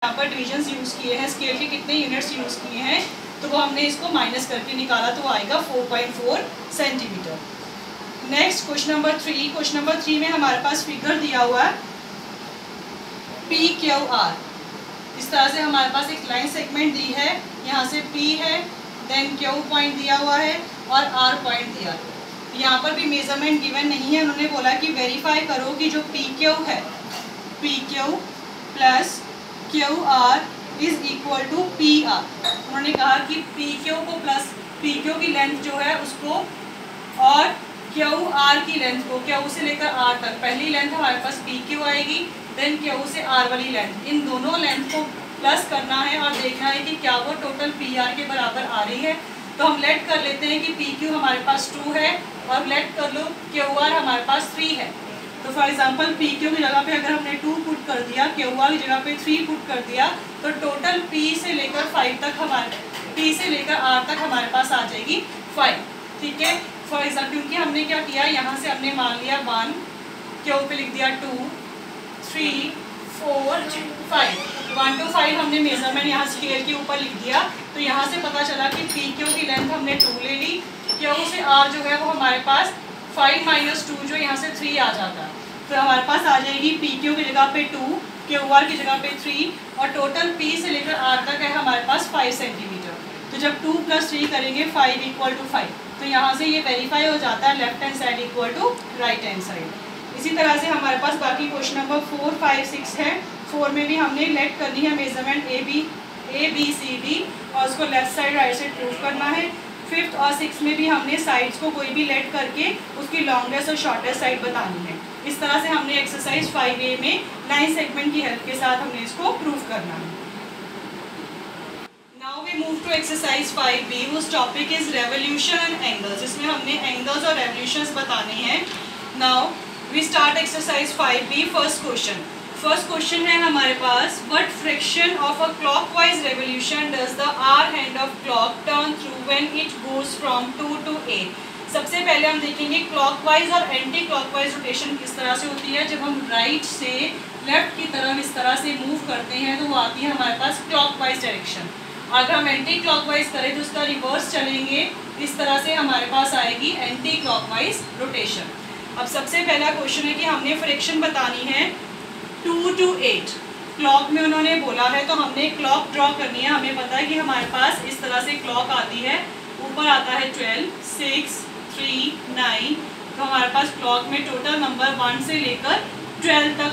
यहाँ पर divisions use किए हैं, स्केल के कितने यूनिट्स यूज़ किए हैं, तो वो हमने इसको माइनस करके निकाला तो आएगा 4.4 centimetre. Next question number 3। Question number 3 में हमारे पास फिगर दिया हुआ है PQR। इस तरह से हमारे पास एक लाइन सेगमेंट दी है, यहाँ से P है, देन Q पॉइंट दिया हुआ है और R पॉइंट दिया है। यहाँ पर भी मेजरमेंट गिवन नहीं है, उन्होंने बोला कि वेरीफाई करो कि जो PQ है, PQ plus QR is equal to PR। उन्होंने कहा कि PQ को प्लस PQ की लेंथ जो है उसको और QR की लेंथ को, Q से लेकर R तक, पहली लेंथ हमारे पास PQ आएगी, देन Q से R वाली लेंथ, इन दोनों लेंथ को प्लस करना है और देखना है कि क्या वो टोटल PR के बराबर आ रही है। तो हम लेट कर लेते हैं कि PQ हमारे पास 2 है और लेट कर लो QR हमारे पास 3 है। तो फॉर एग्जांपल PQ की जगह पे अगर हमने 2 पुट कर दिया, QR की जगह पे 3 पुट कर दिया, तो टोटल P से लेकर 5 तक P से लेकर R तक हमारे पास आ जाएगी 5। ठीक है, फॉर एग्जाम्पल क्योंकि हमने क्या किया, यहाँ से हमने मान लिया 1, Q पे लिख दिया 2, 3, 4, 5, 1 to 5 हमने मेजरमेंट यहाँ स्केल के ऊपर लिख दिया। तो यहाँ से पता चला कि PQ की लेंथ हमने 2 ले ली, Q से R जो है वो हमारे पास 5 - 2 जो यहाँ से 3 आ जाता है। तो हमारे पास आ जाएगी PQ की जगह पे 2, QR की जगह पे 3 और टोटल P से लेकर R तक है हमारे पास 5 सेंटीमीटर। तो जब 2 + 3 करेंगे 5 = 5, तो यहाँ से ये वेरीफाई हो जाता है left hand side equal to right hand side. इसी तरह से हमारे पास बाकी क्वेश्चन नंबर 4, 5, 6 है। 4 में भी हमने लेट करनी है measurement A B C D और उसको left side right side prove करना है। 5th और 6th में भी हमने साइड्स को कोई भी लेट करके उसकी लॉन्गेस्ट और शॉर्टेस्ट साइड बतानी है। इस तरह से हमने एक्सरसाइज 5A में लाइन सेगमेंट की हेल्प के साथ हमने इसको प्रूव करना है। Now we move to exercise 5B, whose topic is revolution and angles। इसमें हमने एंगल्स और रेवोल्यूशंस बताने हैं। Now we start exercise 5B। First question है हमारे पास, what fraction of a clockwise revolution does the R hand of clock turn through when it goes from 2 to 8। सबसे पहले हम देखेंगे क्लॉकवाइज और एंटी क्लॉकवाइज रोटेशन किस तरह से होती है। जब हम राइट से लेफ्ट की तरफ इस तरह से मूव करते हैं तो वो आती है हमारे पास क्लॉकवाइज डायरेक्शन। अगर हम एंटी क्लॉकवाइज करें तो उसका रिवर्स चलेंगे, इस तरह से हमारे पास आएगी एंटी क्लॉकवाइज रोटेशन। अब सबसे पहला क्वेश्चन है कि हमने फ्रैक्शन बतानी है 2 to 8। क्लॉक में उन्होंने बोला है तो हमने क्लॉक ड्रॉ करनी है। हमें पता है कि हमारे पास इस तरह से क्लॉक आती है, ऊपर आता है 12, 6, 3, 9। तो हमारे पास क्लॉक में टोटल नंबर 1 से लेकर 12 तक